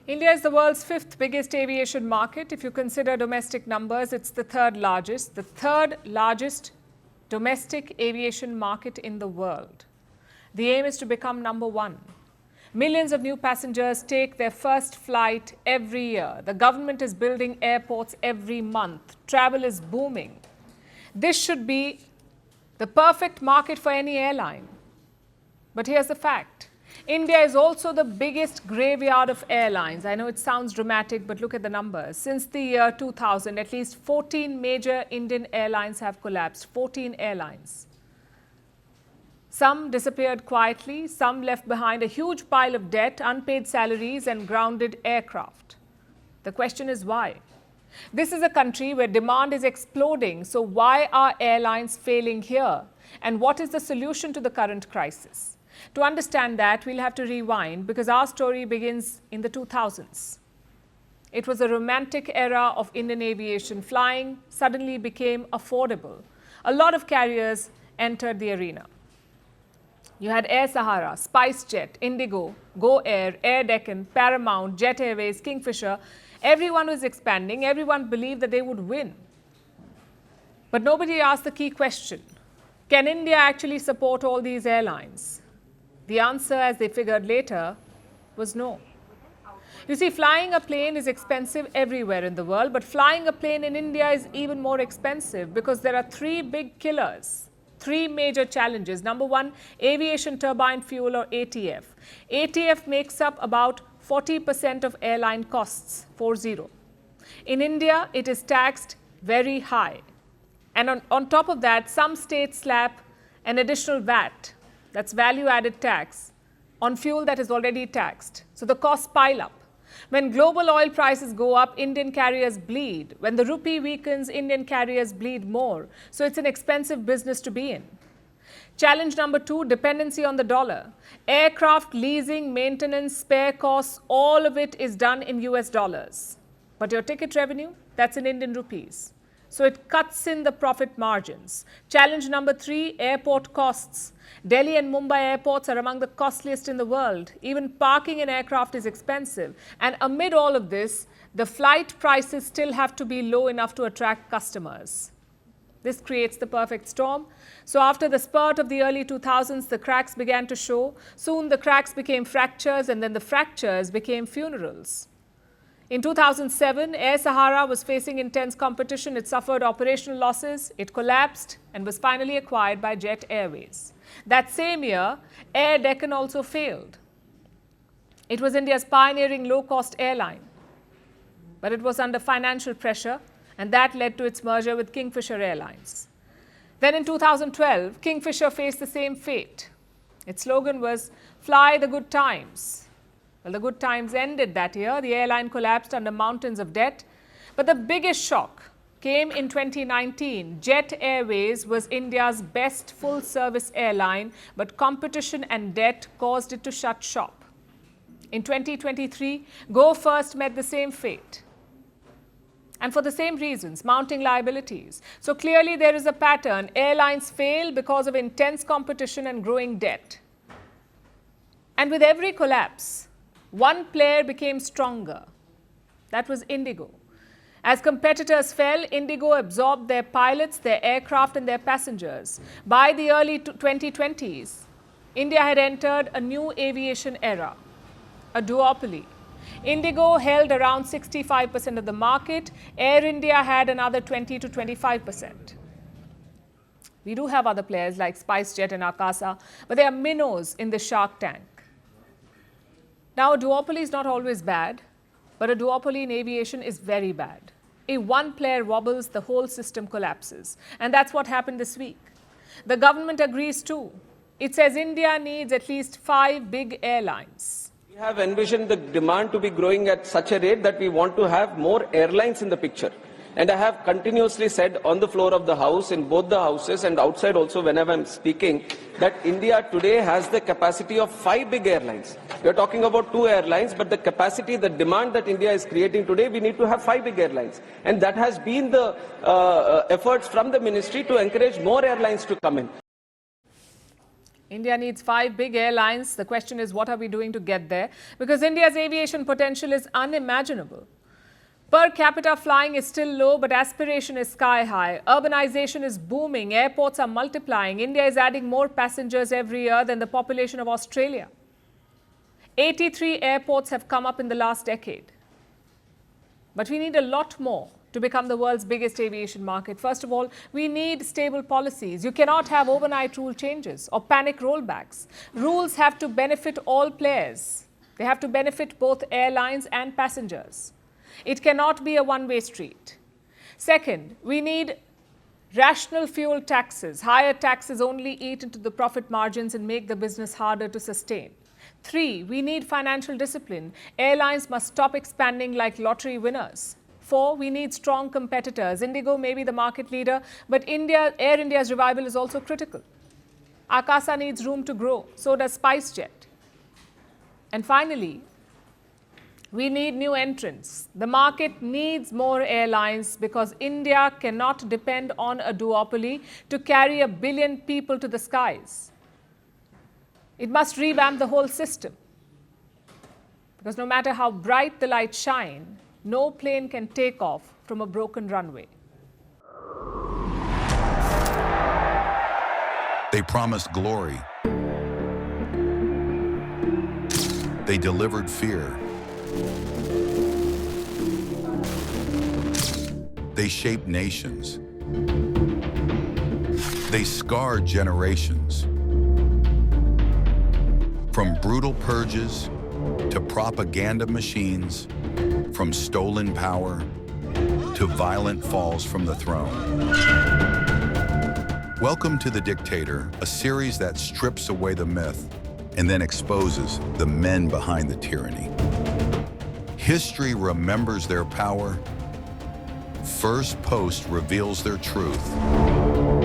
India is the world's fifth biggest aviation market. If you consider domestic numbers, it's the third largest domestic aviation market in the world. The aim is to become number one. Millions of new passengers take their first flight every year. The government is building airports every month. Travel is booming. This should be the perfect market for any airline. But here's the fact. India is also the biggest graveyard of airlines. I know it sounds dramatic, but look at the numbers. Since the year 2000, at least 14 major Indian airlines have collapsed. 14 airlines. Some disappeared quietly, some left behind a huge pile of debt, unpaid salaries and grounded aircraft. The question is why? This is a country where demand is exploding, so why are airlines failing here? And what is the solution to the current crisis? To understand that, we'll have to rewind because our story begins in the 2000s. It was a romantic era of Indian aviation. Flying suddenly became affordable. A lot of carriers entered the arena. You had Air Sahara, SpiceJet, Indigo, Go Air, Air Deccan, Paramount, Jet Airways, Kingfisher. Everyone was expanding. Everyone believed that they would win. But nobody asked the key question. Can India actually support all these airlines? The answer, as they figured later, was no. You see, flying a plane is expensive everywhere in the world, but flying a plane in India is even more expensive because there are three big killers. Three major challenges. Number one, aviation turbine fuel or ATF. ATF makes up about 40% of airline costs, 40. In India, it is taxed very high. And on top of that, some states slap an additional VAT, that's value-added tax, on fuel that is already taxed. So the costs pile up. When global oil prices go up, Indian carriers bleed. When the rupee weakens, Indian carriers bleed more. So it's an expensive business to be in. Challenge number two, dependency on the dollar. Aircraft leasing, maintenance, spare costs, all of it is done in US dollars. But your ticket revenue, that's in Indian rupees. So it cuts in the profit margins. Challenge number three, airport costs. Delhi and Mumbai airports are among the costliest in the world. Even parking an aircraft is expensive. And amid all of this, the flight prices still have to be low enough to attract customers. This creates the perfect storm. So after the spurt of the early 2000s, the cracks began to show. Soon the cracks became fractures, and then the fractures became funerals. In 2007, Air Sahara was facing intense competition. It suffered operational losses. It collapsed and was finally acquired by Jet Airways. That same year, Air Deccan also failed. It was India's pioneering low-cost airline, but it was under financial pressure, and that led to its merger with Kingfisher Airlines. Then in 2012, Kingfisher faced the same fate. Its slogan was, "Fly the good times." Well, the good times ended that year. The airline collapsed under mountains of debt. But the biggest shock came in 2019. Jet Airways was India's best full-service airline, but competition and debt caused it to shut shop. In 2023, Go First met the same fate. And for the same reasons, mounting liabilities. So clearly there is a pattern. Airlines fail because of intense competition and growing debt. And with every collapse, one player became stronger. That was Indigo. As competitors fell, Indigo absorbed their pilots, their aircraft and their passengers. By the early 2020s, India had entered a new aviation era, a duopoly. Indigo held around 65% of the market. Air India had another 20 to 25%. We do have other players like SpiceJet and Akasa, but they are minnows in the shark tank. Now, a duopoly is not always bad, but a duopoly in aviation is very bad. If one player wobbles, the whole system collapses. And that's what happened this week. The government agrees too. It says India needs at least 5 big airlines. We have envisioned the demand to be growing at such a rate that we want to have more airlines in the picture. And I have continuously said on the floor of the House, in both the houses and outside also whenever I'm speaking, that India today has the capacity of 5 big airlines. We are talking about 2 airlines, but the capacity, the demand that India is creating today, we need to have 5 big airlines. And that has been the efforts from the ministry to encourage more airlines to come in. India needs 5 big airlines. The question is, what are we doing to get there? Because India's aviation potential is unimaginable. Per capita flying is still low, but aspiration is sky high. Urbanization is booming. Airports are multiplying. India is adding more passengers every year than the population of Australia. 83 airports have come up in the last decade. But we need a lot more to become the world's biggest aviation market. First of all, we need stable policies. You cannot have overnight rule changes or panic rollbacks. Rules have to benefit all players. They have to benefit both airlines and passengers. It cannot be a one-way street. Second, we need rational fuel taxes. Higher taxes only eat into the profit margins and make the business harder to sustain. 3, we need financial discipline. Airlines must stop expanding like lottery winners. 4, we need strong competitors. Indigo may be the market leader, but Air India's revival is also critical. Akasa needs room to grow. So does SpiceJet. And finally, we need new entrants. The market needs more airlines because India cannot depend on a duopoly to carry 1 billion people to the skies. It must revamp the whole system. Because no matter how bright the lights shine, no plane can take off from a broken runway. They promised glory. They delivered fear. They shaped nations. They scarred generations. From brutal purges to propaganda machines, from stolen power to violent falls from the throne. Welcome to The Dictator, a series that strips away the myth and then exposes the men behind the tyranny. History remembers their power. Firstpost reveals their truth.